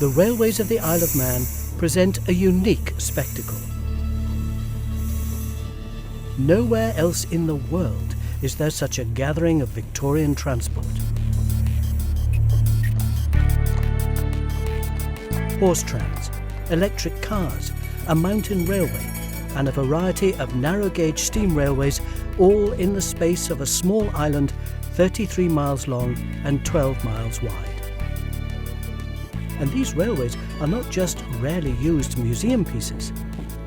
the railways of the Isle of Man present a unique spectacle. Nowhere else in the world is there such a gathering of Victorian transport. Horse trams, electric cars, a mountain railway, and a variety of narrow-gauge steam railways, all in the space of a small island 33 miles long and 12 miles wide. And these railways are not just rarely used museum pieces.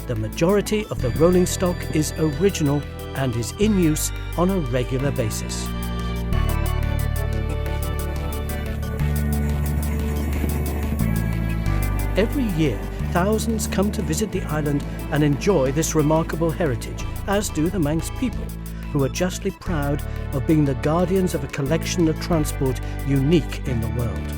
The majority of the rolling stock is original and is in use on a regular basis. Every year, thousands come to visit the island and enjoy this remarkable heritage, as do the Manx people, who are justly proud of being the guardians of a collection of transport unique in the world.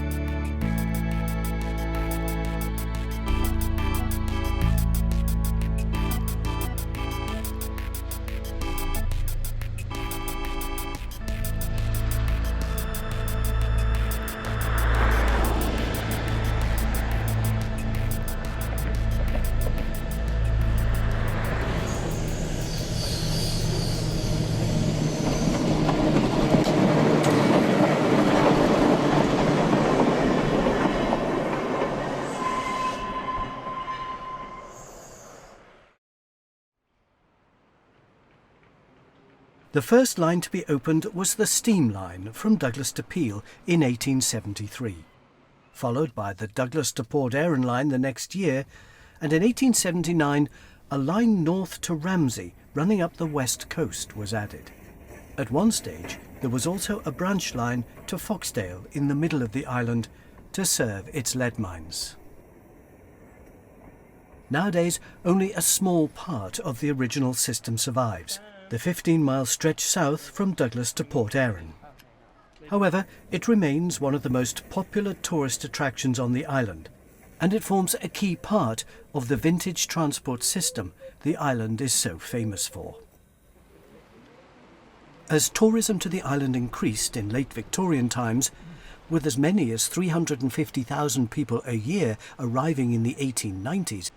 The first line to be opened was the steam line from Douglas to Peel in 1873, followed by the Douglas to Port Erin line the next year, and in 1879 a line north to Ramsey running up the west coast was added. At one stage there was also a branch line to Foxdale in the middle of the island to serve its lead mines. Nowadays only a small part of the original system survives, the 15-mile stretch south from Douglas to Port Erin. However, it remains one of the most popular tourist attractions on the island, and it forms a key part of the vintage transport system the island is so famous for. As tourism to the island increased in late Victorian times, with as many as 350,000 people a year arriving in the 1890s,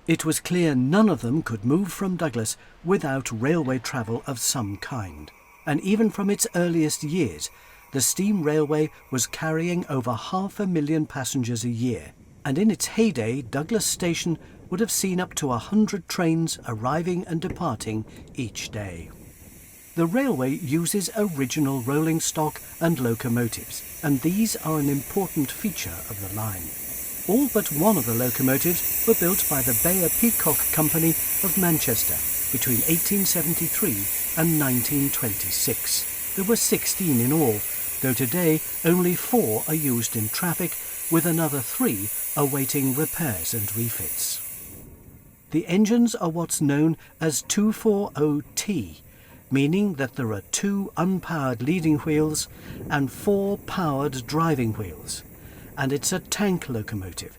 it was clear none of them could move from Douglas without railway travel of some kind. And even from its earliest years, the steam railway was carrying over 500,000 passengers a year. And in its heyday, Douglas Station would have seen up to 100 trains arriving and departing each day. The railway uses original rolling stock and locomotives, and these are an important feature of the line. All but one of the locomotives were built by the Bayer Peacock Company of Manchester between 1873 and 1926. There were 16 in all, though today only 4 are used in traffic, with another 3 awaiting repairs and refits. The engines are what's known as 240T, meaning that there are 2 unpowered leading wheels and 4 powered driving wheels. And it's a tank locomotive,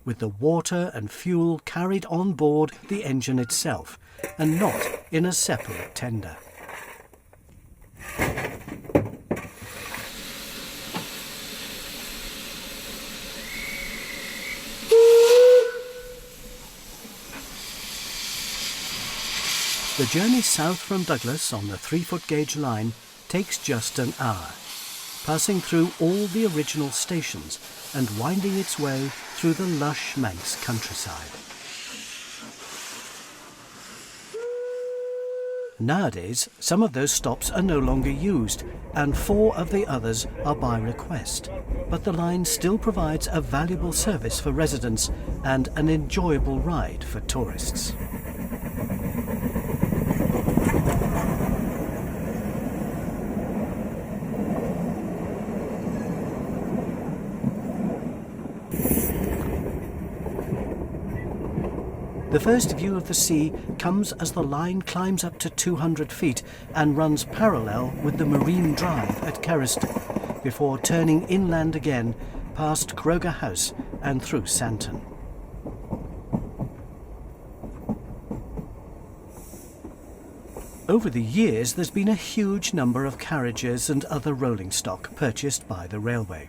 with the water and fuel carried on board the engine itself, and not in a separate tender. The journey south from Douglas on the 3-foot gauge line takes just an hour, passing through all the original stations and winding its way through the lush Manx countryside. Nowadays, some of those stops are no longer used, and 4 of the others are by request, but the line still provides a valuable service for residents and an enjoyable ride for tourists. The first view of the sea comes as the line climbs up to 200 feet and runs parallel with the Marine Drive at Kerriston, before turning inland again past Kroger House and through Santon. Over the years, there's been a huge number of carriages and other rolling stock purchased by the railway.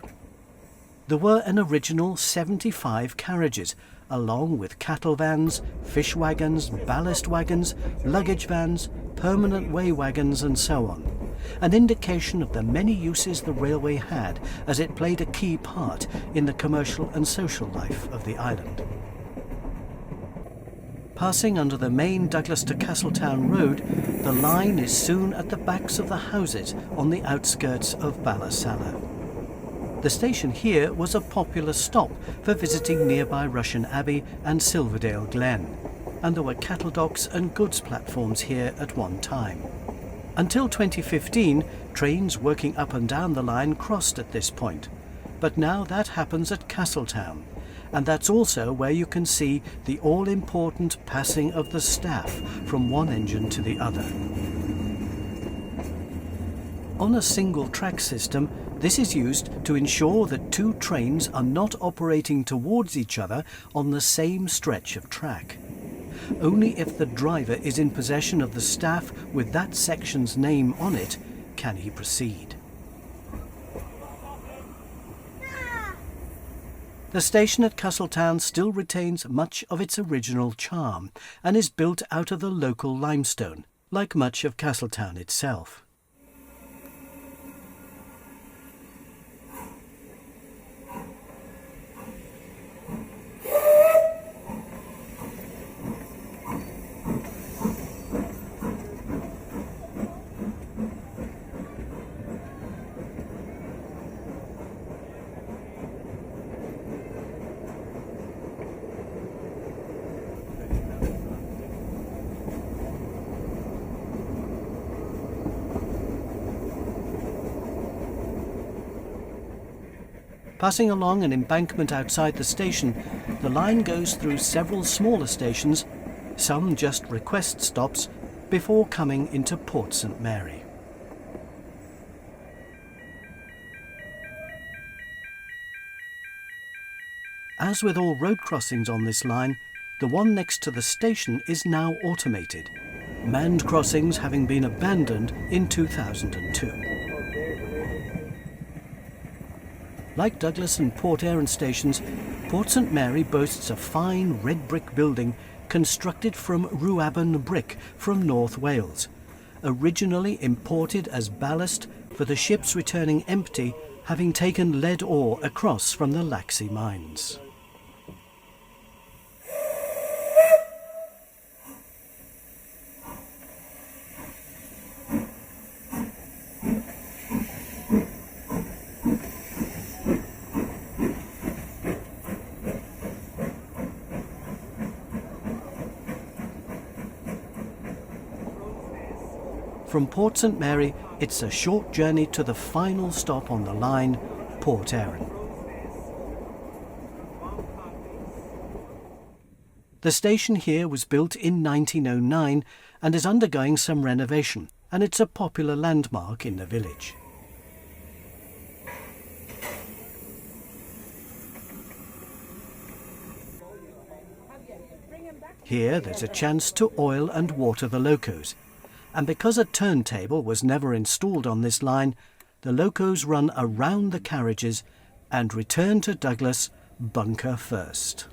There were an original 75 carriages, along with cattle vans, fish wagons, ballast wagons, luggage vans, permanent way wagons and so on. An indication of the many uses the railway had, as it played a key part in the commercial and social life of the island. Passing under the main Douglas to Castletown road, the line is soon at the backs of the houses on the outskirts of Baladura. The station here was a popular stop for visiting nearby Rushen Abbey and Silverdale Glen, and there were cattle docks and goods platforms here at one time. Until 2015, trains working up and down the line crossed at this point, but now that happens at Castletown, and that's also where you can see the all-important passing of the staff from one engine to the other. On a single track system, this is used to ensure that two trains are not operating towards each other on the same stretch of track. Only if the driver is in possession of the staff with that section's name on it can he proceed. The station at Castletown still retains much of its original charm and is built out of the local limestone, like much of Castletown itself. Passing along an embankment outside the station, the line goes through several smaller stations, some just request stops, before coming into Port St Mary. As with all road crossings on this line, the one next to the station is now automated, manned crossings having been abandoned in 2002. Like Douglas and Port Erin stations, Port St Mary boasts a fine red brick building constructed from Rhuaben brick from North Wales, originally imported as ballast for the ships returning empty, having taken lead ore across from the Laxey mines. From Port St Mary, it's a short journey to the final stop on the line, Port Erin. The station here was built in 1909 and is undergoing some renovation, and it's a popular landmark in the village. Here there's a chance to oil and water the locos. And because a turntable was never installed on this line, the locos run around the carriages and return to Douglas bunker first.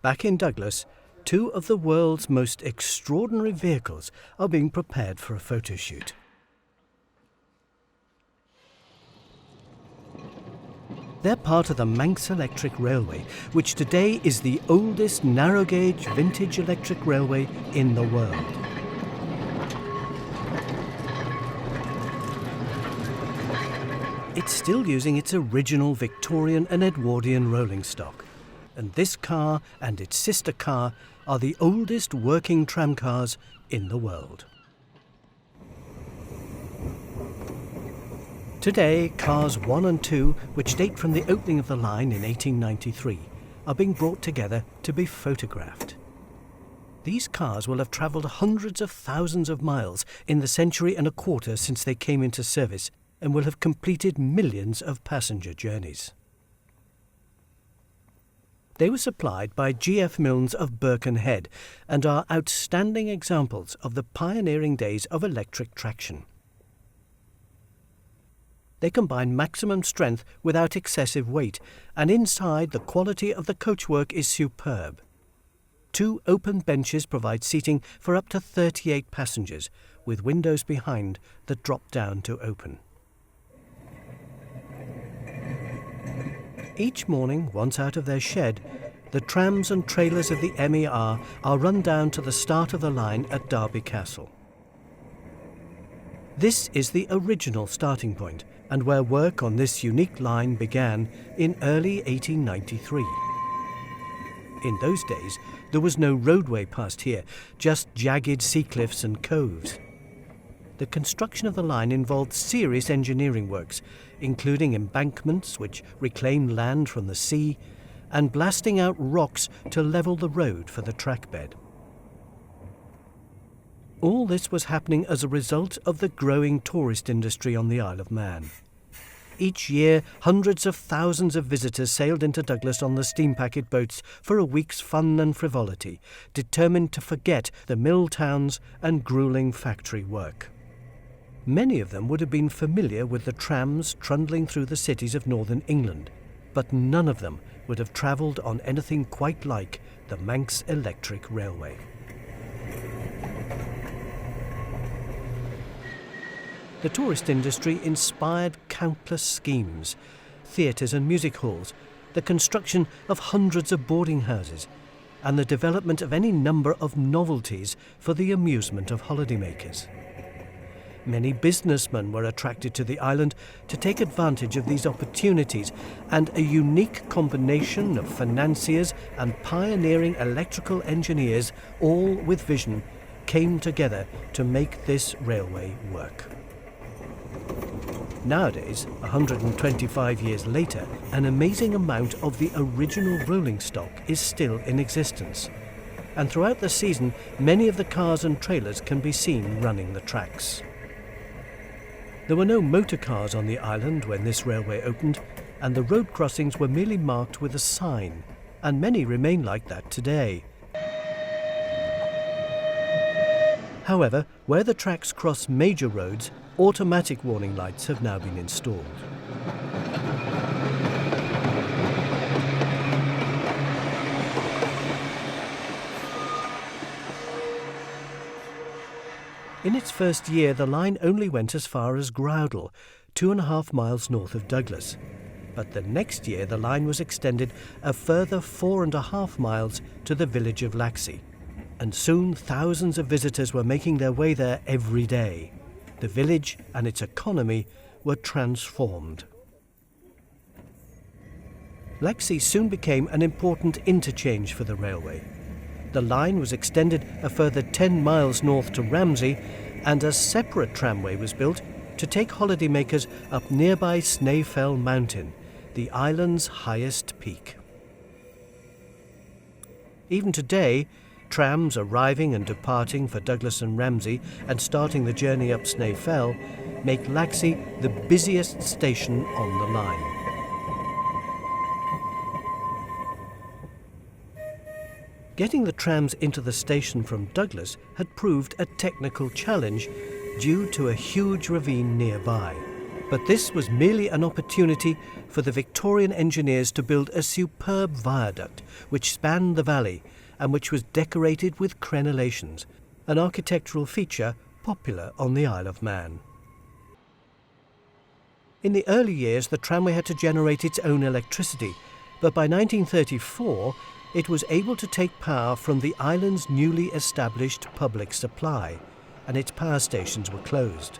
Back in Douglas, two of the world's most extraordinary vehicles are being prepared for a photo shoot. They're part of the Manx Electric Railway, which today is the oldest narrow-gauge vintage electric railway in the world. It's still using its original Victorian and Edwardian rolling stock. And this car and its sister car are the oldest working tramcars in the world. Today, cars 1 and 2, which date from the opening of the line in 1893, are being brought together to be photographed. These cars will have travelled hundreds of thousands of miles in the century and a quarter since they came into service, and will have completed millions of passenger journeys. They were supplied by G.F. Milnes of Birkenhead and are outstanding examples of the pioneering days of electric traction. They combine maximum strength without excessive weight, and inside the quality of the coachwork is superb. 2 open benches provide seating for up to 38 passengers, with windows behind that drop down to open. Each morning, once out of their shed, the trams and trailers of the MER are run down to the start of the line at Derby Castle. This is the original starting point, and where work on this unique line began in early 1893. In those days, there was no roadway past here, just jagged sea cliffs and coves. The construction of the line involved serious engineering works, including embankments which reclaimed land from the sea, and blasting out rocks to level the road for the track bed. All this was happening as a result of the growing tourist industry on the Isle of Man. Each year, hundreds of thousands of visitors sailed into Douglas on the steam packet boats for a week's fun and frivolity, determined to forget the mill towns and gruelling factory work. Many of them would have been familiar with the trams trundling through the cities of northern England, but none of them would have travelled on anything quite like the Manx Electric Railway. The tourist industry inspired countless schemes: theatres and music halls, the construction of hundreds of boarding houses, and the development of any number of novelties for the amusement of holidaymakers. Many businessmen were attracted to the island to take advantage of these opportunities, and a unique combination of financiers and pioneering electrical engineers, all with vision, came together to make this railway work. Nowadays, 125 years later, an amazing amount of the original rolling stock is still in existence, and throughout the season many of the cars and trailers can be seen running the tracks. There were no motor cars on the island when this railway opened, and the road crossings were merely marked with a sign, and many remain like that today. However, where the tracks cross major roads, automatic warning lights have now been installed. In its first year, the line only went as far as Groudle, 2.5 miles north of Douglas. But the next year, the line was extended a further 4.5 miles to the village of Laxey. And soon thousands of visitors were making their way there every day. The village and its economy were transformed. Laxey soon became an important interchange for the railway. The line was extended a further 10 miles north to Ramsey, and a separate tramway was built to take holidaymakers up nearby Snaefell Mountain, the island's highest peak. Even today, trams arriving and departing for Douglas and Ramsey and starting the journey up Snaefell make Laxey the busiest station on the line. Getting the trams into the station from Douglas had proved a technical challenge due to a huge ravine nearby. But this was merely an opportunity for the Victorian engineers to build a superb viaduct which spanned the valley and which was decorated with crenellations, an architectural feature popular on the Isle of Man. In the early years, the tramway had to generate its own electricity, but by 1934 it was able to take power from the island's newly established public supply, and its power stations were closed.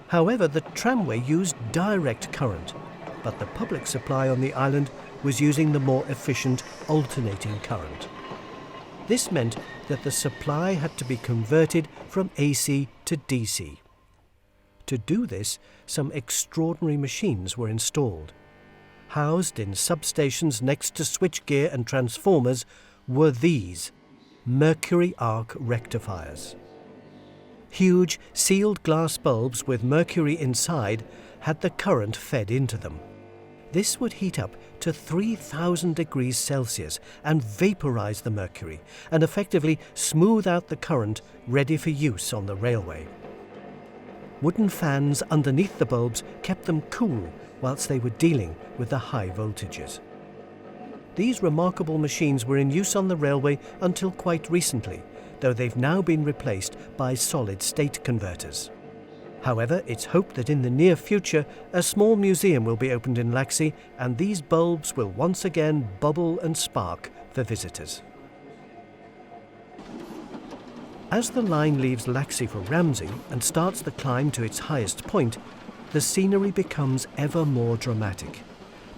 However, the tramway used direct current, but the public supply on the island was using the more efficient alternating current. This meant that the supply had to be converted from AC to DC. To do this, some extraordinary machines were installed. Housed in substations next to switchgear and transformers were these. mercury arc rectifiers. Huge sealed glass bulbs with mercury inside had the current fed into them. This would heat up to 3,000 degrees Celsius and vaporize the mercury and effectively smooth out the current ready for use on the railway. Wooden fans underneath the bulbs kept them cool whilst they were dealing with the high voltages. These remarkable machines were in use on the railway until quite recently, though they've now been replaced by solid-state converters. However, it's hoped that in the near future a small museum will be opened in Laxey and these bulbs will once again bubble and spark for visitors. As the line leaves Laxey for Ramsey and starts the climb to its highest point, the scenery becomes ever more dramatic.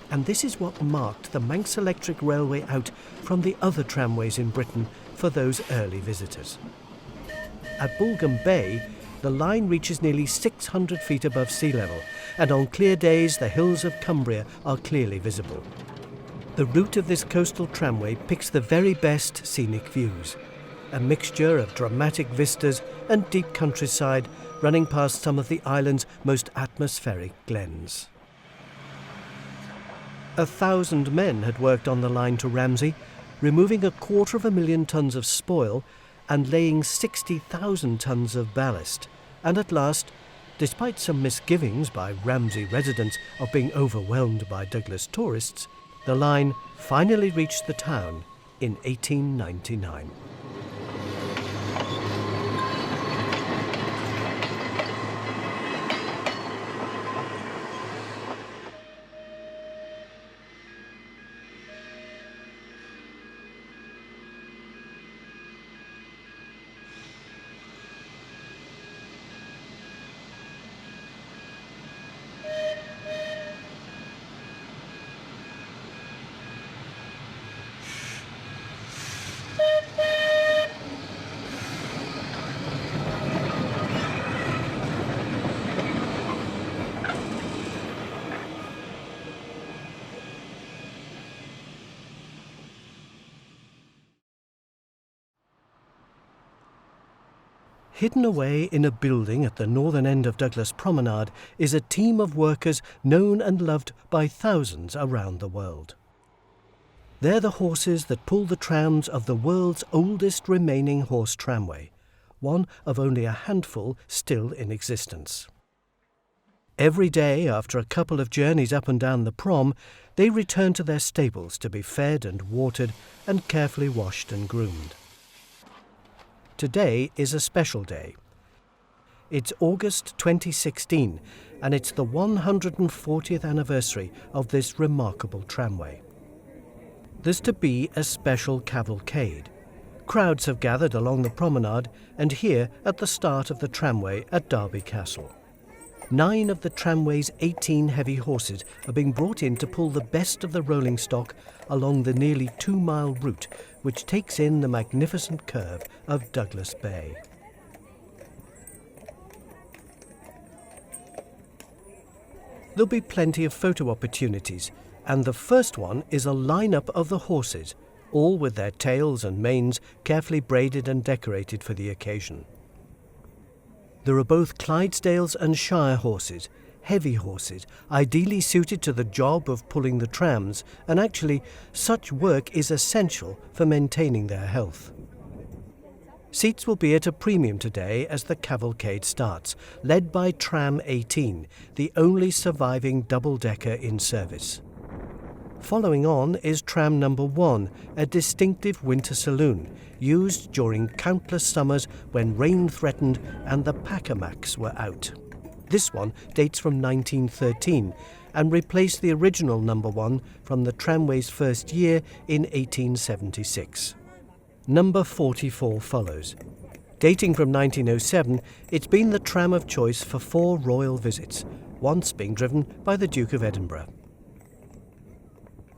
And this is what marked the Manx Electric Railway out from the other tramways in Britain for those early visitors. At Bulgham Bay, the line reaches nearly 600 feet above sea level, and on clear days the hills of Cumbria are clearly visible. The route of this coastal tramway picks the very best scenic views, a mixture of dramatic vistas and deep countryside running past some of the island's most atmospheric glens. 1,000 men had worked on the line to Ramsey, removing 250,000 tons of spoil and laying 60,000 tons of ballast. And at last, despite some misgivings by Ramsey residents of being overwhelmed by Douglas tourists, the line finally reached the town in 1899. Hidden away in a building at the northern end of Douglas Promenade is a team of workers known and loved by thousands around the world. They're the horses that pull the trams of the world's oldest remaining horse tramway, one of only a handful still in existence. Every day, after a couple of journeys up and down the prom, they return to their stables to be fed and watered and carefully washed and groomed. Today is a special day. It's August 2016, and it's the 140th anniversary of this remarkable tramway. There's to be a special cavalcade. Crowds have gathered along the promenade and here at the start of the tramway at Derby Castle. 9 of the tramway's 18 heavy horses are being brought in to pull the best of the rolling stock along the nearly 2-mile route which takes in the magnificent curve of Douglas Bay. There'll be plenty of photo opportunities, and the first one is a line-up of the horses, all with their tails and manes carefully braided and decorated for the occasion. There are both Clydesdales and Shire horses, heavy horses, ideally suited to the job of pulling the trams, and actually such work is essential for maintaining their health. Seats will be at a premium today as the cavalcade starts, led by Tram 18, the only surviving double-decker in service. Following on is Tram Number One, a distinctive winter saloon, used during countless summers when rain threatened and the Pacamacs were out. This one dates from 1913 and replaced the original Number One from the tramway's first year in 1876. Number 44 follows. Dating from 1907, it's been the tram of choice for 4 royal visits, once being driven by the Duke of Edinburgh.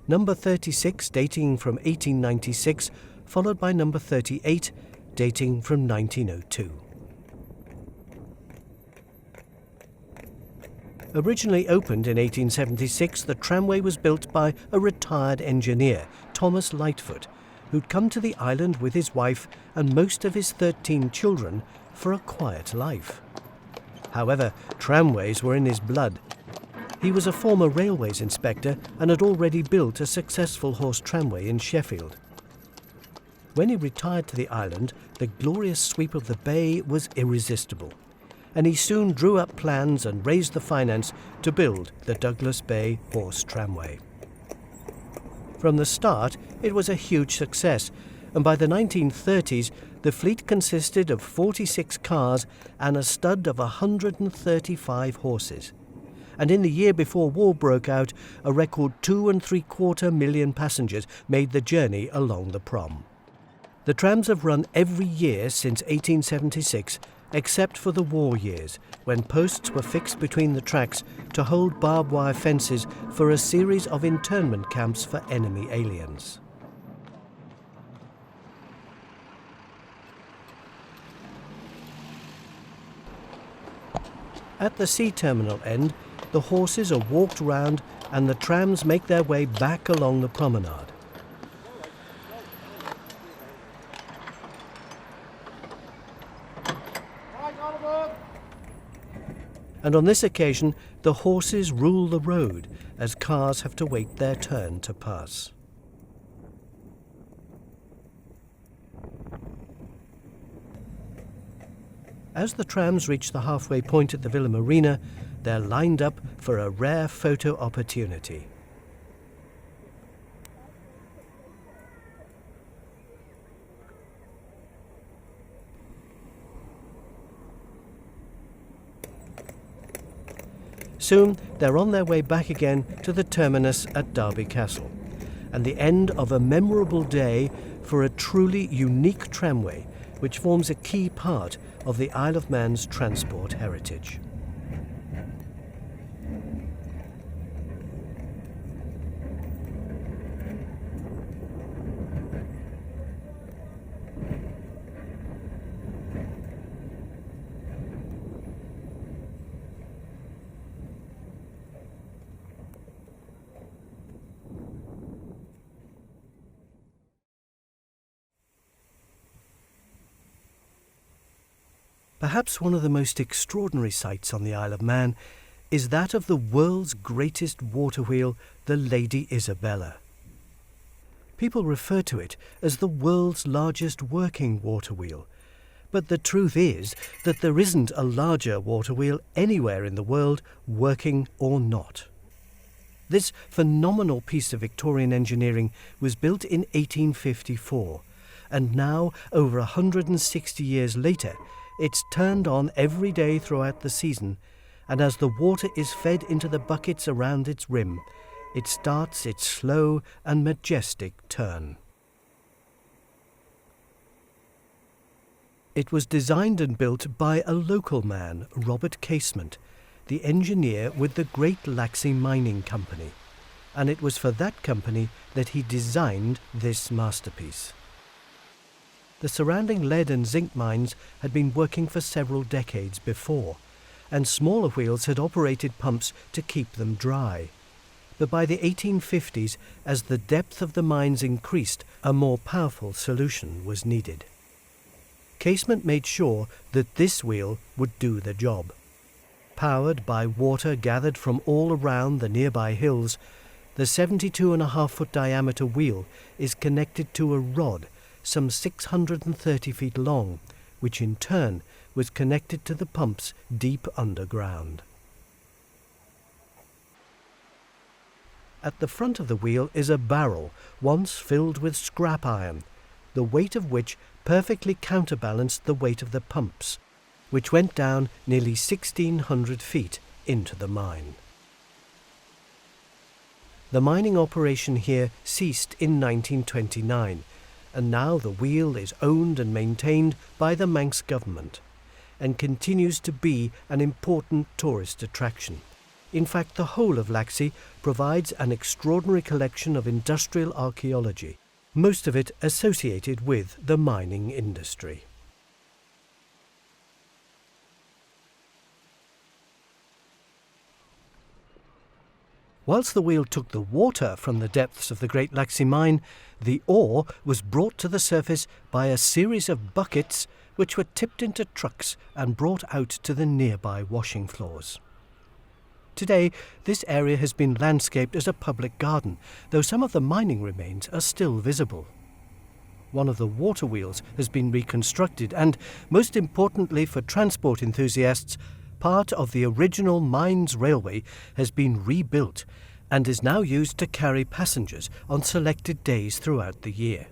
Number 36, dating from 1896, followed by number 38, dating from 1902. Originally opened in 1876, the tramway was built by a retired engineer, Thomas Lightfoot, who'd come to the island with his wife and most of his 13 children for a quiet life. However, tramways were in his blood. He was a former railways inspector and had already built a successful horse tramway in Sheffield. When he retired to the island, the glorious sweep of the bay was irresistible, and he soon drew up plans and raised the finance to build the Douglas Bay Horse Tramway. From the start, it was a huge success, and by the 1930s, the fleet consisted of 46 cars and a stud of 135 horses. And in the year before war broke out, a record 2.75 million passengers made the journey along the Prom. The trams have run every year since 1876, except for the war years, when posts were fixed between the tracks to hold barbed wire fences for a series of internment camps for enemy aliens. At the sea terminal end, the horses are walked round and the trams make their way back along the promenade. And on this occasion, the horses rule the road as cars have to wait their turn to pass. As the trams reach the halfway point at the Villa Marina, they're lined up for a rare photo opportunity. Soon, they're on their way back again to the terminus at Derby Castle, and the end of a memorable day for a truly unique tramway, which forms a key part of the Isle of Man's transport heritage. Perhaps one of the most extraordinary sights on the Isle of Man is that of the world's greatest water wheel, the Lady Isabella. People refer to it as the world's largest working water wheel, but the truth is that there isn't a larger water wheel anywhere in the world, working or not. This phenomenal piece of Victorian engineering was built in 1854, and now, over 160 years later, it's turned on every day throughout the season, and as the water is fed into the buckets around its rim, it starts its slow and majestic turn. It was designed and built by a local man, Robert Casement, the engineer with the Great Laxey Mining Company, and it was for that company that he designed this masterpiece. The surrounding lead and zinc mines had been working for several decades before, and smaller wheels had operated pumps to keep them dry. But by the 1850s, as the depth of the mines increased, a more powerful solution was needed. Casement made sure that this wheel would do the job. Powered by water gathered from all around the nearby hills, the 72.5-foot diameter wheel is connected to a rod some 630 feet long, which in turn was connected to the pumps deep underground. At the front of the wheel is a barrel, once filled with scrap iron, the weight of which perfectly counterbalanced the weight of the pumps, which went down nearly 1,600 feet into the mine. The mining operation here ceased in 1929, and now the wheel is owned and maintained by the Manx government and continues to be an important tourist attraction. In fact, the whole of Laxey provides an extraordinary collection of industrial archaeology, most of it associated with the mining industry. Whilst the wheel took the water from the depths of the Great Laxey mine, the ore was brought to the surface by a series of buckets which were tipped into trucks and brought out to the nearby washing floors. Today, this area has been landscaped as a public garden, though some of the mining remains are still visible. One of the water wheels has been reconstructed and, most importantly for transport enthusiasts, part of the original mines railway has been rebuilt and is now used to carry passengers on selected days throughout the year.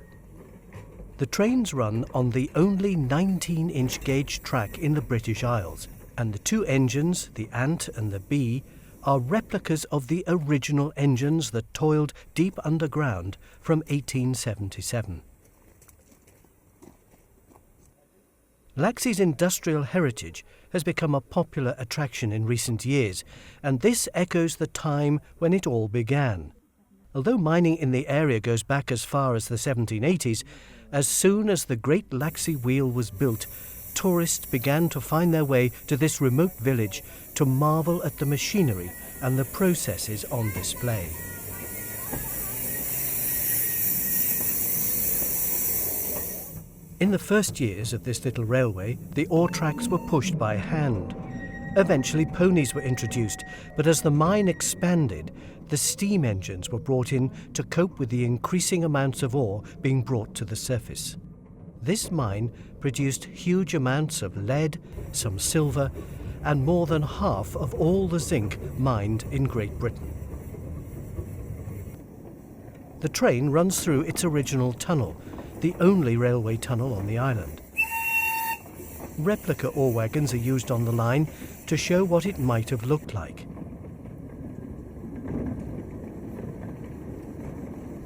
The trains run on the only 19-inch gauge track in the British Isles, and the two engines, the Ant and the Bee, are replicas of the original engines that toiled deep underground from 1877. Laxey's industrial heritage has become a popular attraction in recent years, and this echoes the time when it all began. Although mining in the area goes back as far as the 1780s, as soon as the Great Laxey Wheel was built, tourists began to find their way to this remote village to marvel at the machinery and the processes on display. In the first years of this little railway, the ore tracks were pushed by hand. Eventually ponies were introduced, but as the mine expanded, the steam engines were brought in to cope with the increasing amounts of ore being brought to the surface. This mine produced huge amounts of lead, some silver, and more than half of all the zinc mined in Great Britain. The train runs through its original tunnel, the only railway tunnel on the island. Replica ore wagons are used on the line to show what it might have looked like.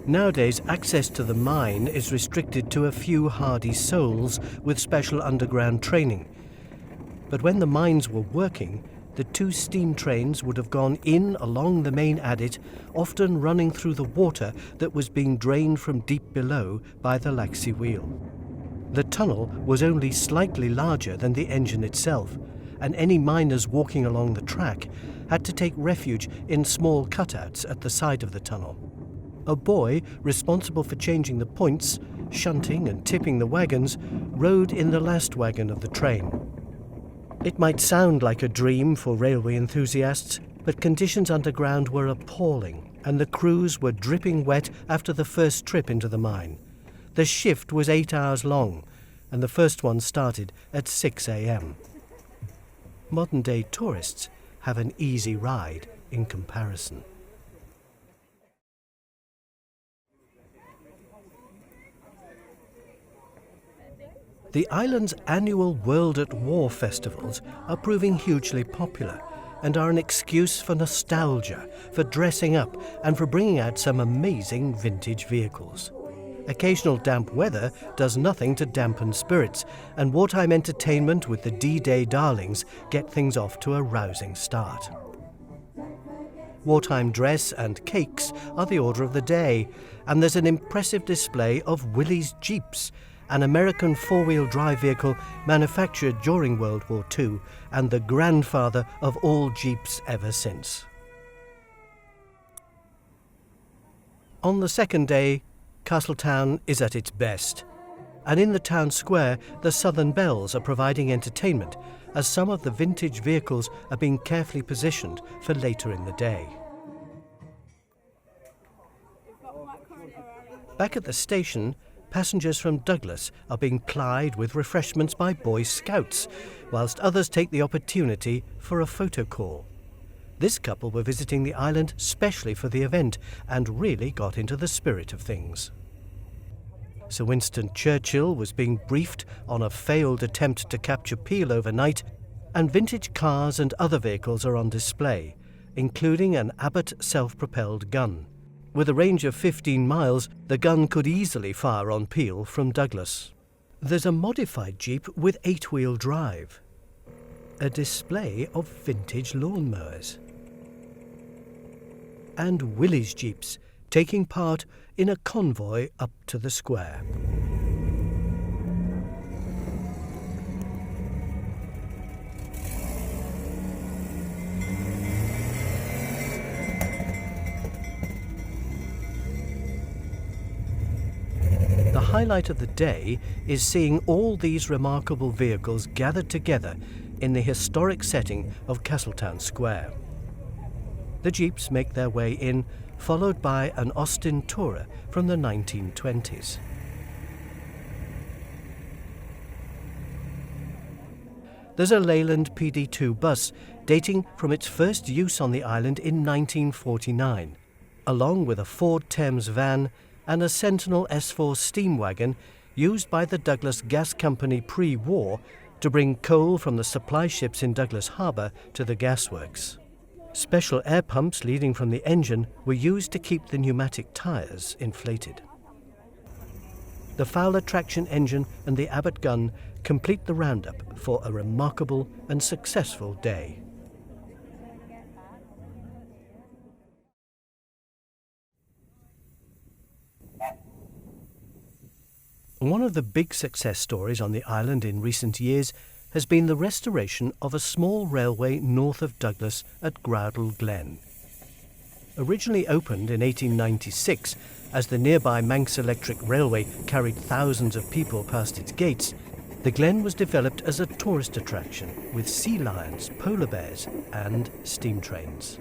Nowadays, access to the mine is restricted to a few hardy souls with special underground training. But when the mines were working, the two steam trains would have gone in along the main adit, often running through the water that was being drained from deep below by the Laxey wheel. The tunnel was only slightly larger than the engine itself, and any miners walking along the track had to take refuge in small cutouts at the side of the tunnel. A boy, responsible for changing the points, shunting and tipping the wagons, rode in the last wagon of the train. It might sound like a dream for railway enthusiasts, but conditions underground were appalling, and the crews were dripping wet after the first trip into the mine. The shift was 8 hours long, and the first one started at 6 a.m. Modern-day tourists have an easy ride in comparison. The island's annual World at War festivals are proving hugely popular and are an excuse for nostalgia, for dressing up, and for bringing out some amazing vintage vehicles. Occasional damp weather does nothing to dampen spirits, and wartime entertainment with the D-Day darlings get things off to a rousing start. Wartime dress and cakes are the order of the day, and there's an impressive display of Willy's Jeeps, an American four-wheel drive vehicle manufactured during World War II and the grandfather of all Jeeps ever since. On the second day, Castletown is at its best, and in the town square the Southern Bells are providing entertainment as some of the vintage vehicles are being carefully positioned for later in the day. Back at the station, passengers from Douglas are being plied with refreshments by Boy Scouts, whilst others take the opportunity for a photo call. This couple were visiting the island specially for the event and really got into the spirit of things. Sir Winston Churchill was being briefed on a failed attempt to capture Peel overnight, and vintage cars and other vehicles are on display, including an Abbott self-propelled gun. With a range of 15 miles, the gun could easily fire on Peel from Douglas. There's a modified Jeep with 8-wheel drive, a display of vintage lawnmowers, and Willy's Jeeps taking part in a convoy up to the square. highlight of the day is seeing all these remarkable vehicles gathered together in the historic setting of Castletown Square. The jeeps make their way in, followed by an Austin tourer from the 1920s. There's a Leyland PD2 bus dating from its first use on the island in 1949, along with a Ford Thames van and a Sentinel S4 steam wagon used by the Douglas Gas Company pre-war to bring coal from the supply ships in Douglas Harbour to the gasworks. Special air pumps leading from the engine were used to keep the pneumatic tyres inflated. The Fowler traction engine and the Abbott gun complete the roundup for a remarkable and successful day. One of the big success stories on the island in recent years has been the restoration of a small railway north of Douglas at Groudle Glen. Originally opened in 1896 as the nearby Manx Electric Railway carried thousands of people past its gates, the glen was developed as a tourist attraction with sea lions, polar bears and steam trains.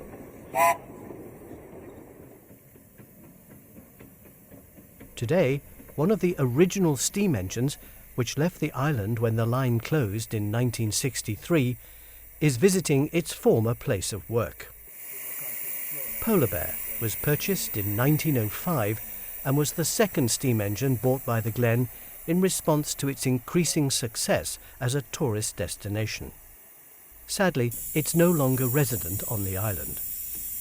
Today, one of the original steam engines, which left the island when the line closed in 1963, is visiting its former place of work. Polar Bear was purchased in 1905 and was the second steam engine bought by the Glen in response to its increasing success as a tourist destination. Sadly, it's no longer resident on the island.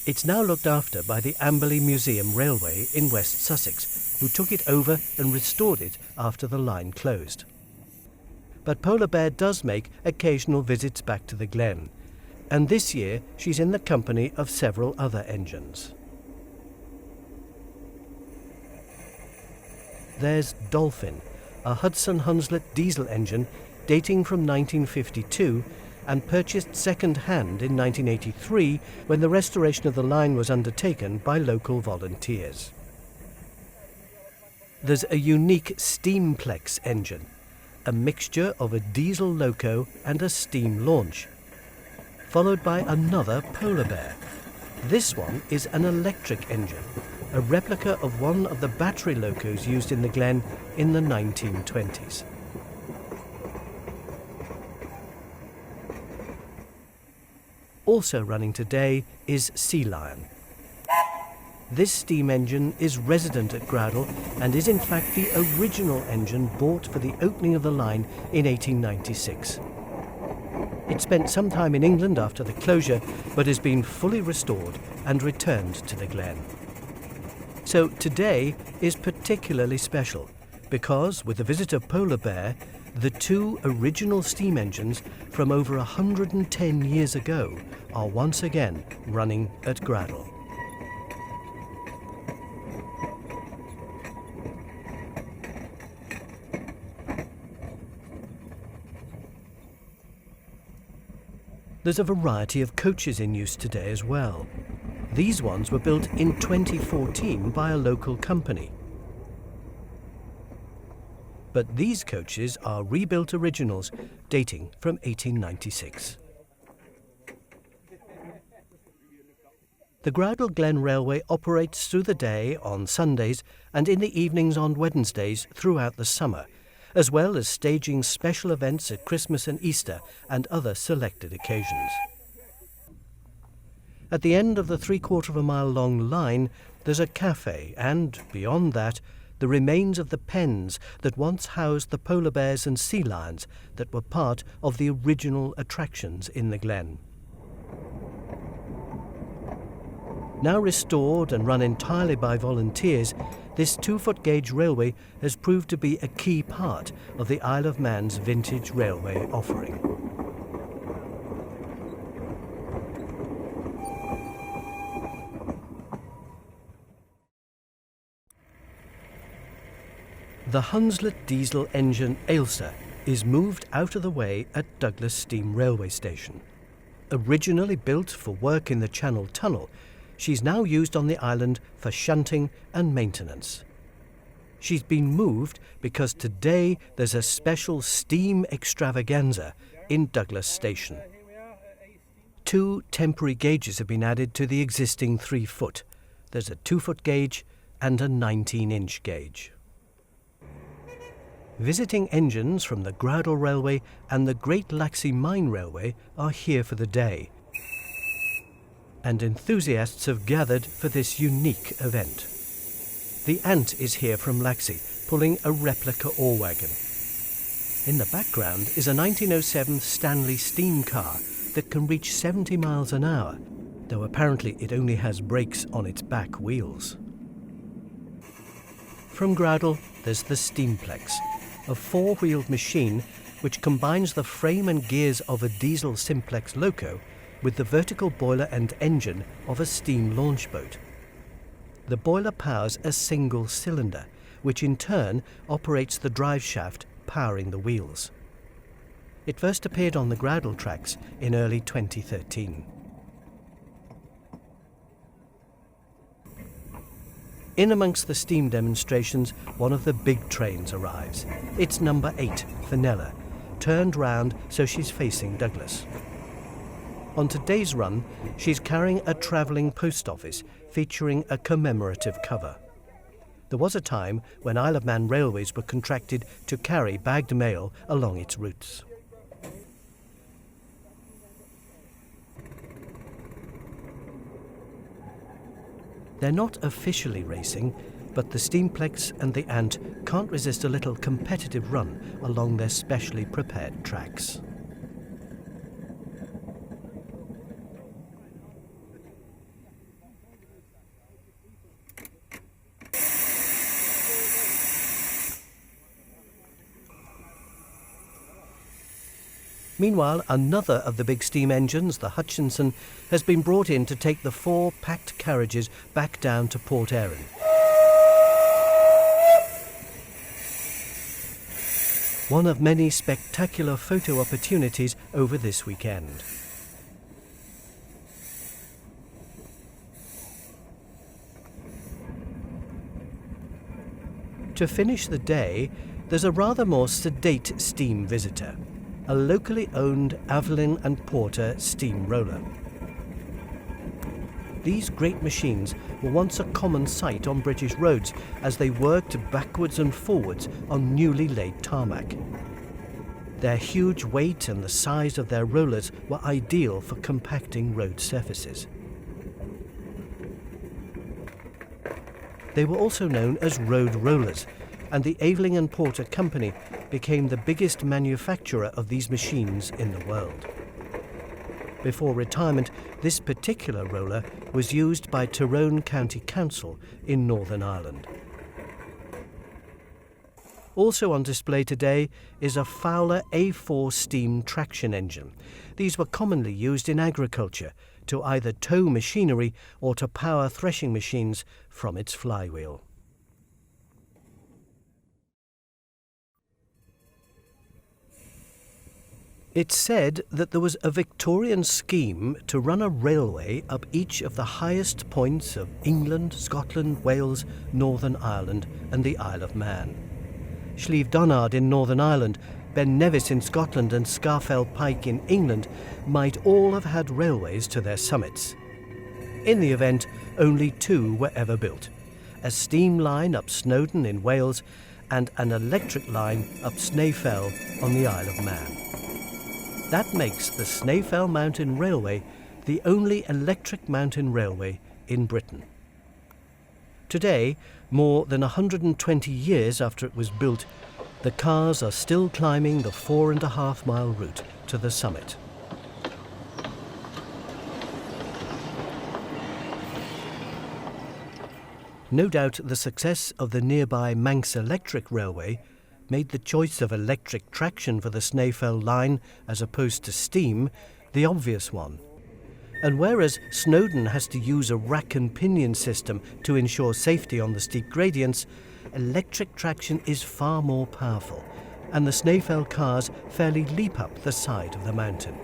It's now looked after by the Amberley Museum Railway in West Sussex, who took it over and restored it after the line closed. But Polar Bear does make occasional visits back to the Glen, and this year she's in the company of several other engines. There's Dolphin, a Hudson Hunslet diesel engine dating from 1952 and purchased second-hand in 1983 when the restoration of the line was undertaken by local volunteers. There's a unique Steamplex engine, a mixture of a diesel loco and a steam launch, followed by another Polar Bear. This one is an electric engine, a replica of one of the battery locos used in the Glen in the 1920s. Also running today is Sea Lion. This steam engine is resident at Groudle and is in fact the original engine bought for the opening of the line in 1896. It spent some time in England after the closure, but has been fully restored and returned to the Glen. So today is particularly special because, with the visit of Polar Bear, the two original steam engines from over 110 years ago are once again running at Groudle. There's a variety of coaches in use today as well. These ones were built in 2014 by a local company. But these coaches are rebuilt originals dating from 1896. The Groudle Glen Railway operates through the day on Sundays and in the evenings on Wednesdays throughout the summer, as well as staging special events at Christmas and Easter and other selected occasions. At the end of the 3/4-mile-long line, there's a cafe and, beyond that, the remains of the pens that once housed the polar bears and sea lions that were part of the original attractions in the Glen. Now restored and run entirely by volunteers, this 2-foot gauge railway has proved to be a key part of the Isle of Man's vintage railway offering. The Hunslet diesel engine Ailsa is moved out of the way at Douglas Steam Railway Station. Originally built for work in the Channel Tunnel, she's now used on the island for shunting and maintenance. She's been moved because today there's a special steam extravaganza in Douglas Station. 2 temporary gauges have been added to the existing 3-foot. There's a 2-foot gauge and a 19-inch gauge. Visiting engines from the Groudle Railway and the Great Laxey Mine Railway are here for the day, and enthusiasts have gathered for this unique event. The Ant is here from Laxey, pulling a replica ore wagon. In the background is a 1907 Stanley steam car that can reach 70 miles an hour, though apparently it only has brakes on its back wheels. From Groudle, there's the Steamplex, a 4-wheeled machine which combines the frame and gears of a diesel simplex loco with the vertical boiler and engine of a steam launch boat. The boiler powers a single cylinder, which in turn operates the drive shaft powering the wheels. It first appeared on the Groudle tracks in early 2013. In amongst the steam demonstrations, one of the big trains arrives. It's number 8, Fenella, turned round so she's facing Douglas. On today's run, she's carrying a travelling post office featuring a commemorative cover. There was a time when Isle of Man railways were contracted to carry bagged mail along its routes. They're not officially racing, but the Steamplex and the Ant can't resist a little competitive run along their specially prepared tracks. Meanwhile, another of the big steam engines, the Hutchinson, has been brought in to take the 4 packed carriages back down to Port Erin. One of many spectacular photo opportunities over this weekend. To finish the day, there's a rather more sedate steam visitor, a locally owned Avelin and Porter steamroller. These great machines were once a common sight on British roads as they worked backwards and forwards on newly laid tarmac. Their huge weight and the size of their rollers were ideal for compacting road surfaces. They were also known as road rollers, and the Avelin and Porter Company became the biggest manufacturer of these machines in the world. Before retirement, this particular roller was used by Tyrone County Council in Northern Ireland. Also on display today is a Fowler A4 steam traction engine. These were commonly used in agriculture to either tow machinery or to power threshing machines from its flywheel. It's said that there was a Victorian scheme to run a railway up each of the highest points of England, Scotland, Wales, Northern Ireland and the Isle of Man. Slieve Donard in Northern Ireland, Ben Nevis in Scotland and Scafell Pike in England might all have had railways to their summits. In the event, only 2 were ever built, a steam line up Snowdon in Wales and an electric line up Snaefell on the Isle of Man. That makes the Snaefell Mountain Railway the only electric mountain railway in Britain. Today, more than 120 years after it was built, the cars are still climbing the 4.5-mile route to the summit. No doubt the success of the nearby Manx Electric Railway made the choice of electric traction for the Snaefell line as opposed to steam the obvious one. And whereas Snowdon has to use a rack and pinion system to ensure safety on the steep gradients, electric traction is far more powerful, and the Snaefell cars fairly leap up the side of the mountain.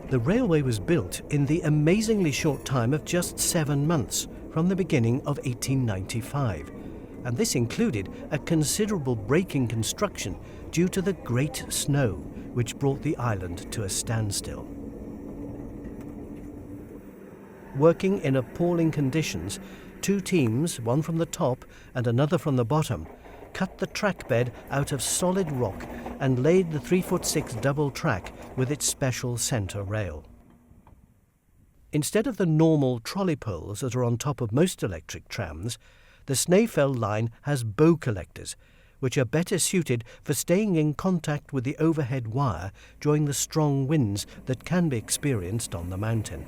The railway was built in the amazingly short time of just 7 months from the beginning of 1895, and this included a considerable break in construction due to the great snow which brought the island to a standstill. Working in appalling conditions, 2 teams, one from the top and another from the bottom, cut the track bed out of solid rock and laid the 3'6" double track with its special centre rail. Instead of the normal trolley poles that are on top of most electric trams, the Snaefell line has bow collectors, which are better suited for staying in contact with the overhead wire during the strong winds that can be experienced on the mountain.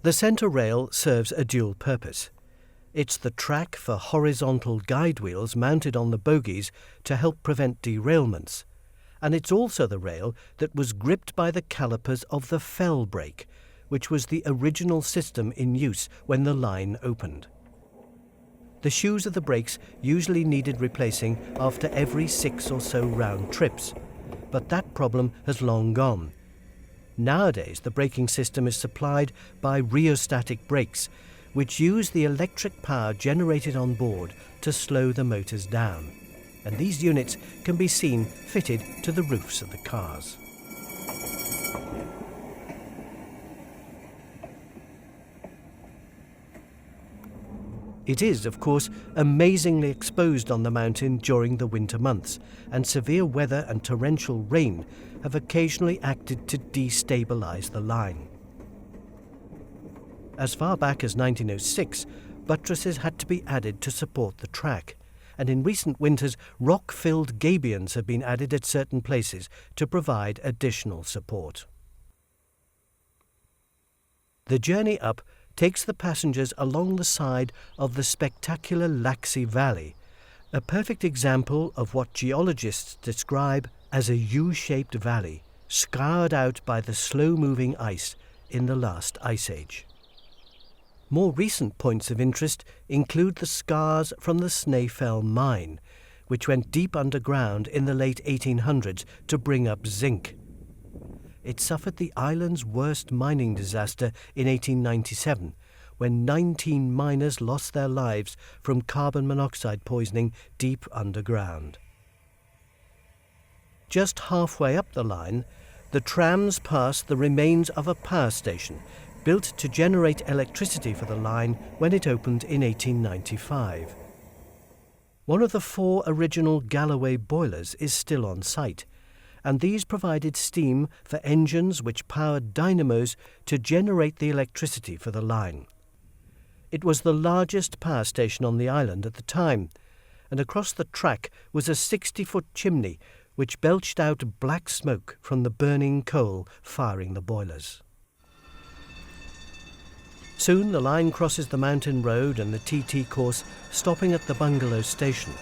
The centre rail serves a dual purpose. It's the track for horizontal guide wheels mounted on the bogies to help prevent derailments, and it's also the rail that was gripped by the calipers of the fell brake, which was the original system in use when the line opened. The shoes of the brakes usually needed replacing after every 6 or so round trips, but that problem has long gone. Nowadays, the braking system is supplied by rheostatic brakes, which use the electric power generated on board to slow the motors down, and these units can be seen fitted to the roofs of the cars. It is, of course, amazingly exposed on the mountain during the winter months, and severe weather and torrential rain have occasionally acted to destabilise the line. As far back as 1906, buttresses had to be added to support the track, and in recent winters rock-filled gabions have been added at certain places to provide additional support. The journey up takes the passengers along the side of the spectacular Laxey Valley, a perfect example of what geologists describe as a U-shaped valley scoured out by the slow-moving ice in the last ice age. More recent points of interest include the scars from the Snaefell mine, which went deep underground in the late 1800s to bring up zinc. It suffered the island's worst mining disaster in 1897, when 19 miners lost their lives from carbon monoxide poisoning deep underground. Just halfway up the line, the trams pass the remains of a power station built to generate electricity for the line when it opened in 1895. One of the 4 original Galloway boilers is still on site, and these provided steam for engines which powered dynamos to generate the electricity for the line. It was the largest power station on the island at the time, and across the track was a 60-foot chimney which belched out black smoke from the burning coal firing the boilers. Soon the line crosses the mountain road and the TT course, stopping at the bungalow station.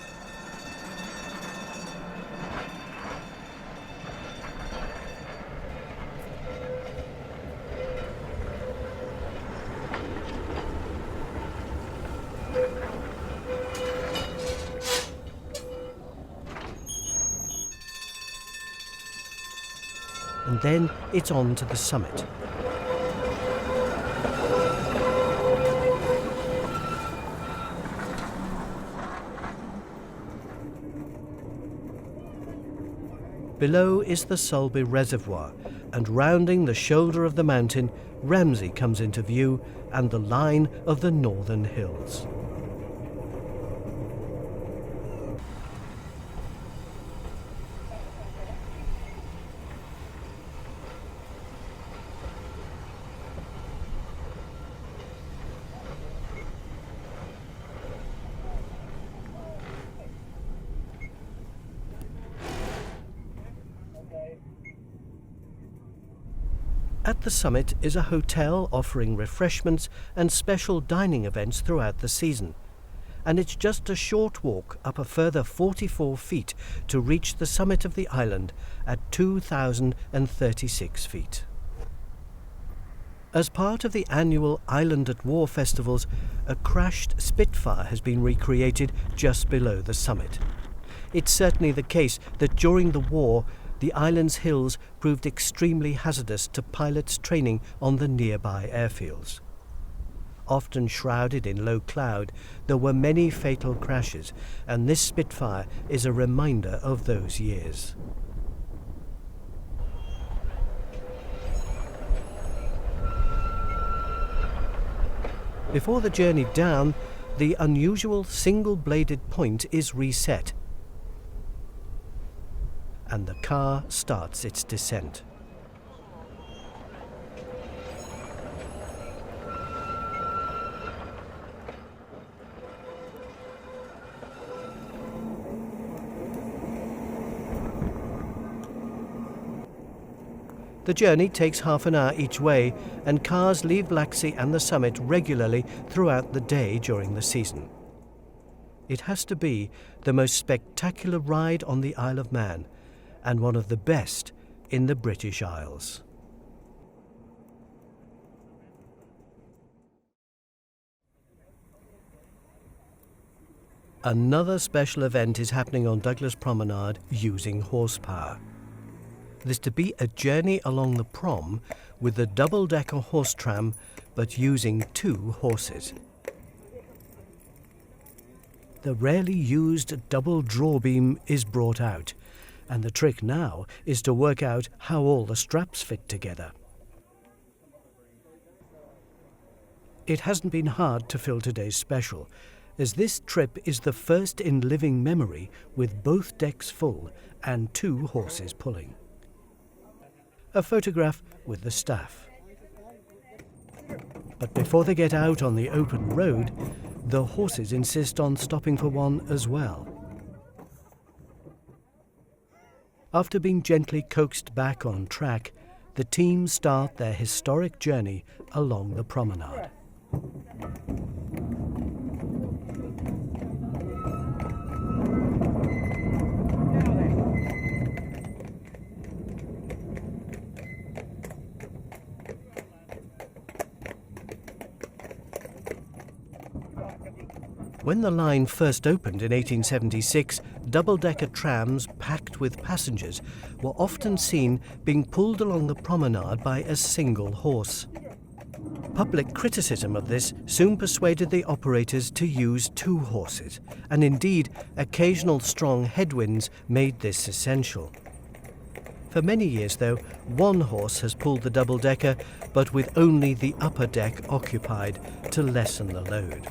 And then it's on to the summit. Below is the Sulby Reservoir, and rounding the shoulder of the mountain, Ramsey comes into view and the line of the northern hills. At the summit is a hotel offering refreshments and special dining events throughout the season, and it's just a short walk up a further 44 feet to reach the summit of the island at 2,036 feet. As part of the annual Island at War festivals, a crashed Spitfire has been recreated just below the summit. It's certainly the case that during the war, the island's hills proved extremely hazardous to pilots training on the nearby airfields. Often shrouded in low cloud, there were many fatal crashes, and this Spitfire is a reminder of those years. Before the journey down, the unusual single-bladed point is reset, and the car starts its descent. The journey takes half an hour each way, and cars leave Laxey and the summit regularly throughout the day during the season. It has to be the most spectacular ride on the Isle of Man, and one of the best in the British Isles. Another special event is happening on Douglas Promenade using horsepower. There's to be a journey along the prom with the double-decker horse tram, but using 2 horses. The rarely used double drawbeam is brought out, and the trick now is to work out how all the straps fit together. It hasn't been hard to fill today's special, as this trip is the first in living memory with both decks full and 2 horses pulling. A photograph with the staff. But before they get out on the open road, the horses insist on stopping for one as well. After being gently coaxed back on track, the team start their historic journey along the promenade. When the line first opened in 1876, double-decker trams packed with passengers were often seen being pulled along the promenade by a single horse. Public criticism of this soon persuaded the operators to use 2 horses, and indeed occasional strong headwinds made this essential. For many years, though, 1 horse has pulled the double-decker, but with only the upper deck occupied to lessen the load.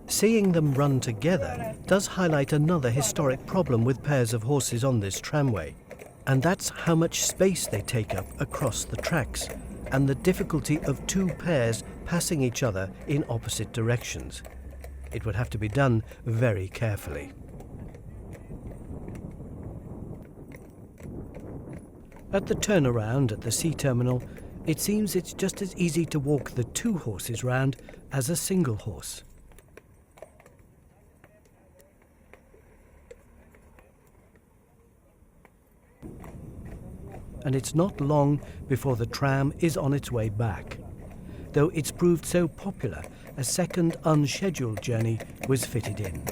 Seeing them run together does highlight another historic problem with pairs of horses on this tramway, and that's how much space they take up across the tracks, and the difficulty of 2 pairs passing each other in opposite directions. It would have to be done very carefully. At the turnaround at the sea terminal, it seems it's just as easy to walk the 2 horses round as a single horse. And it's not long before the tram is on its way back, though it's proved so popular a second unscheduled journey was fitted in.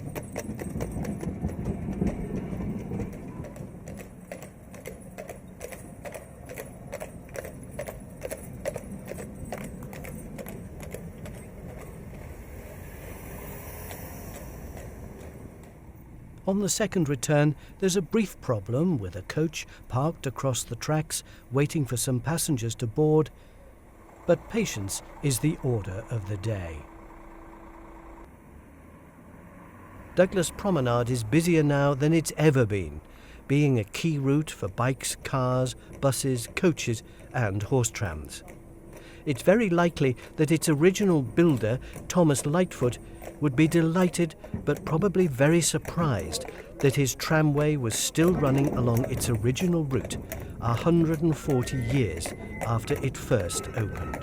On the second return, there's a brief problem with a coach parked across the tracks waiting for some passengers to board, but patience is the order of the day. Douglas Promenade is busier now than it's ever been, being a key route for bikes, cars, buses, coaches and horse trams. It's very likely that its original builder, Thomas Lightfoot, would be delighted but probably very surprised that his tramway was still running along its original route 140 years after it first opened.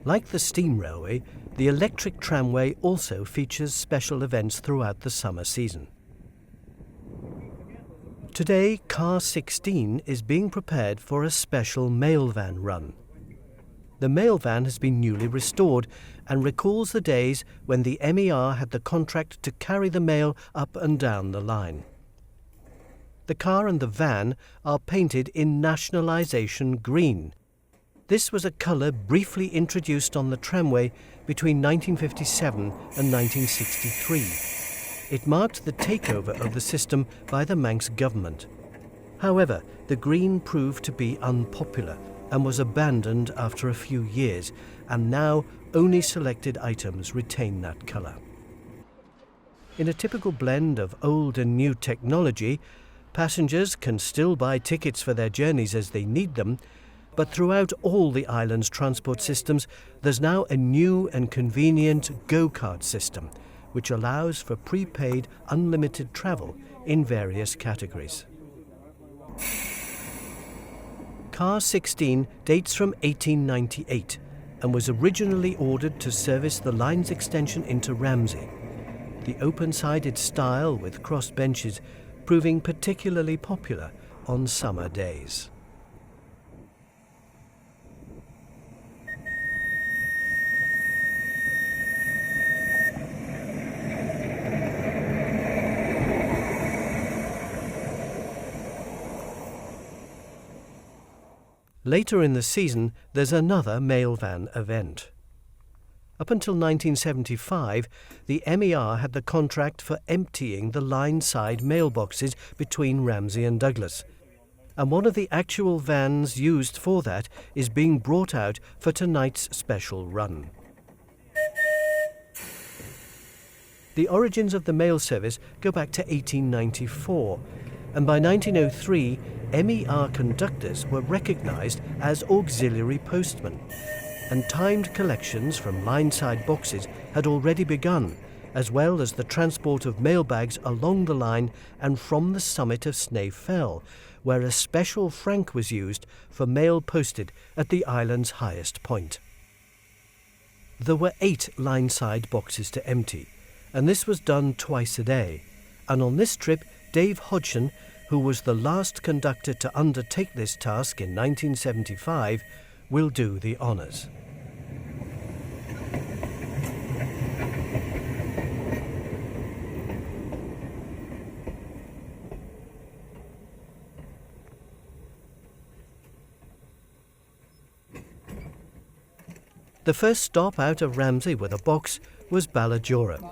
Like the steam railway, the electric tramway also features special events throughout the summer season. Today, Car 16 is being prepared for a special mail van run. The mail van has been newly restored and recalls the days when the MER had the contract to carry the mail up and down the line. The car and the van are painted in nationalisation green. This was a colour briefly introduced on the tramway between 1957 and 1963. It marked the takeover of the system by the Manx government. However, the green proved to be unpopular and was abandoned after a few years, and now only selected items retain that colour. In a typical blend of old and new technology, passengers can still buy tickets for their journeys as they need them, but throughout all the island's transport systems, there's now a new and convenient go-card system, which allows for prepaid unlimited travel in various categories. Car 16 dates from 1898 and was originally ordered to service the line's extension into Ramsey. The open-sided style with crossed benches proving particularly popular on summer days. Later in the season, there's another mail van event. Up until 1975, the MER had the contract for emptying the line-side mailboxes between Ramsey and Douglas, and one of the actual vans used for that is being brought out for tonight's special run. The origins of the mail service go back to 1894, and by 1903, MER conductors were recognised as auxiliary postmen, and timed collections from line-side boxes had already begun, as well as the transport of mailbags along the line and from the summit of Snaith Fell, where a special frank was used for mail posted at the island's highest point. There were 8 line-side boxes to empty, and this was done twice a day, and on this trip Dave Hodgson, who was the last conductor to undertake this task in 1975, will do the honours. The first stop out of Ramsey with a box was Baladura.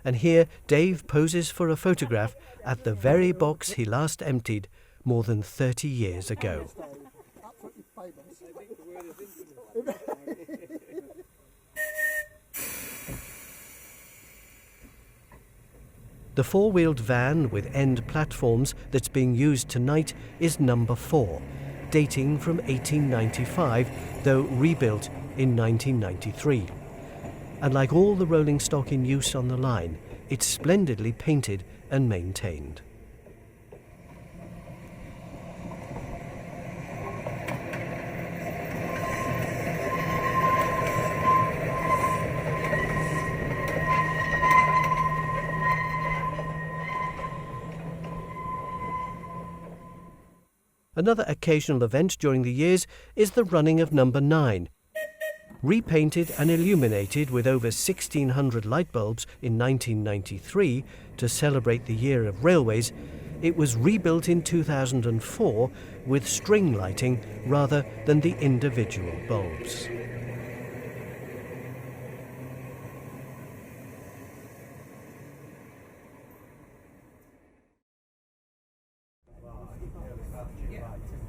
And here Dave poses for a photograph at the very box he last emptied more than 30 years ago. The four-wheeled van with end platforms that's being used tonight is number 4, dating from 1895, though rebuilt in 1993. And like all the rolling stock in use on the line, it's splendidly painted and maintained. Another occasional event during the years is the running of number 9. Repainted and illuminated with over 1,600 light bulbs in 1993 to celebrate the year of railways, it was rebuilt in 2004 with string lighting rather than the individual bulbs.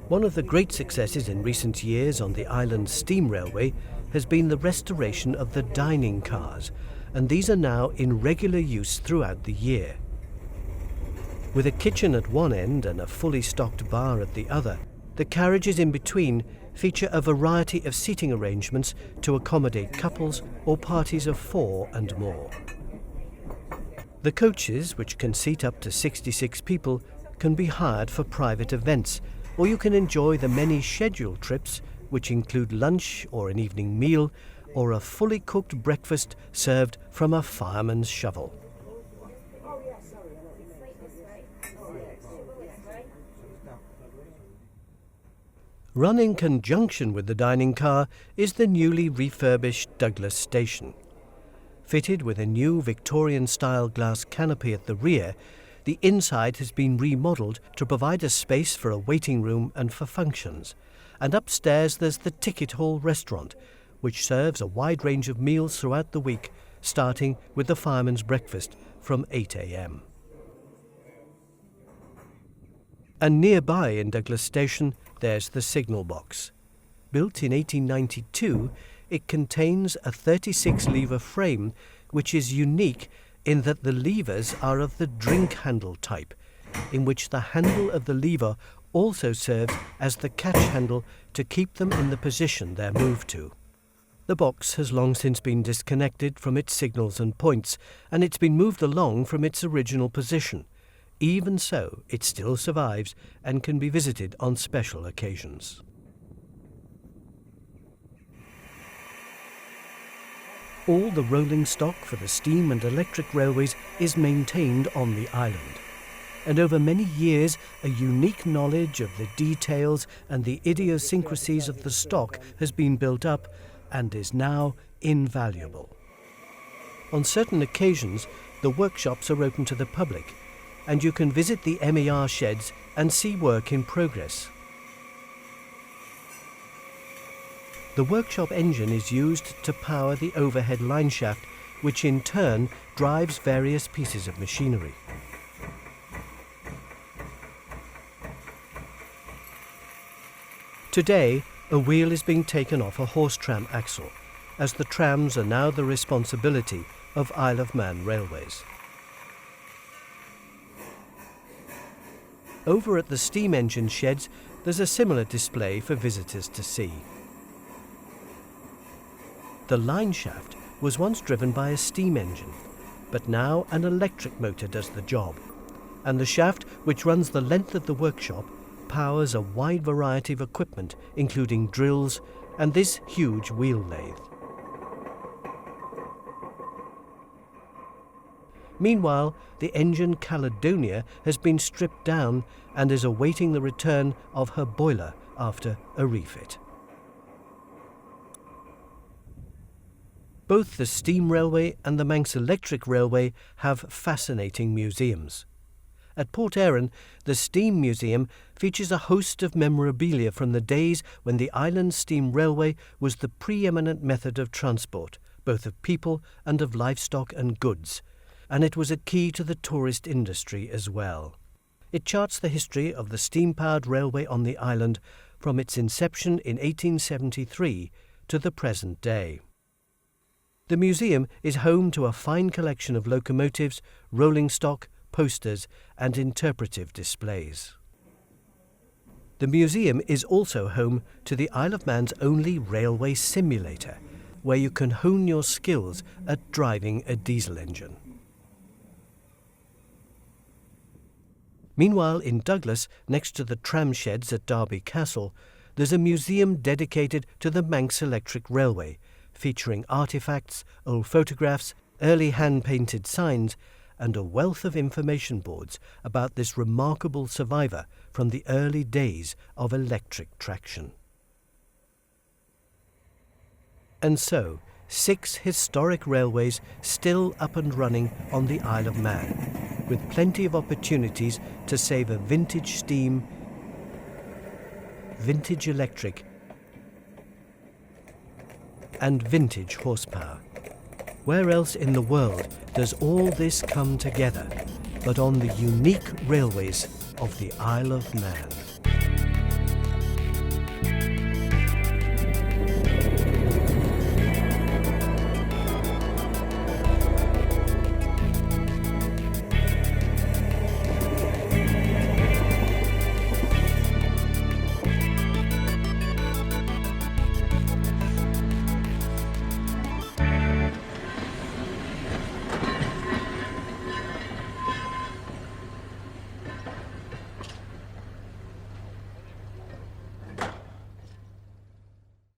One of the great successes in recent years on the island's steam railway has been the restoration of the dining cars, and these are now in regular use throughout the year. With a kitchen at one end and a fully stocked bar at the other, the carriages in between feature a variety of seating arrangements to accommodate couples or parties of 4 and more. The coaches, which can seat up to 66 people, can be hired for private events, or you can enjoy the many scheduled trips, which include lunch or an evening meal, or a fully cooked breakfast served from a fireman's shovel. Run in conjunction with the dining car is the newly refurbished Douglas station. Fitted with a new Victorian-style glass canopy at the rear, the inside has been remodelled to provide a space for a waiting room and for functions. And upstairs there's the Ticket Hall restaurant, which serves a wide range of meals throughout the week, starting with the fireman's breakfast from 8 a.m. And nearby in Douglas Station, there's the signal box. Built in 1892, it contains a 36-lever frame, which is unique in that the levers are of the drink handle type, in which the handle of the lever also serves as the catch handle to keep them in the position they're moved to. The box has long since been disconnected from its signals and points, and it's been moved along from its original position. Even so, it still survives and can be visited on special occasions. All the rolling stock for the steam and electric railways is maintained on the island. And over many years, a unique knowledge of the details and the idiosyncrasies of the stock has been built up and is now invaluable. On certain occasions, the workshops are open to the public, and you can visit the MER sheds and see work in progress. The workshop engine is used to power the overhead line shaft, which in turn drives various pieces of machinery. Today, a wheel is being taken off a horse tram axle, as the trams are now the responsibility of Isle of Man Railways. Over at the steam engine sheds, there's a similar display for visitors to see. The line shaft was once driven by a steam engine, but now an electric motor does the job, and the shaft, which runs the length of the workshop, powers a wide variety of equipment, including drills and this huge wheel lathe. Meanwhile, the engine Caledonia has been stripped down and is awaiting the return of her boiler after a refit. Both the Steam Railway and the Manx Electric Railway have fascinating museums. At Port Erin, the Steam Museum features a host of memorabilia from the days when the Island Steam Railway was the preeminent method of transport, both of people and of livestock and goods, and it was a key to the tourist industry as well. It charts the history of the steam-powered railway on the island from its inception in 1873 to the present day. The museum is home to a fine collection of locomotives, rolling stock, posters and interpretive displays. The museum is also home to the Isle of Man's only railway simulator, where you can hone your skills at driving a diesel engine. Meanwhile, in Douglas, next to the tram sheds at Derby Castle, there's a museum dedicated to the Manx Electric Railway, featuring artefacts, old photographs, early hand-painted signs, and a wealth of information boards about this remarkable survivor from the early days of electric traction. And so, 6 historic railways still up and running on the Isle of Man, with plenty of opportunities to savour vintage steam, vintage electric, and vintage horsepower. Where else in the world does all this come together but on the unique railways of the Isle of Man?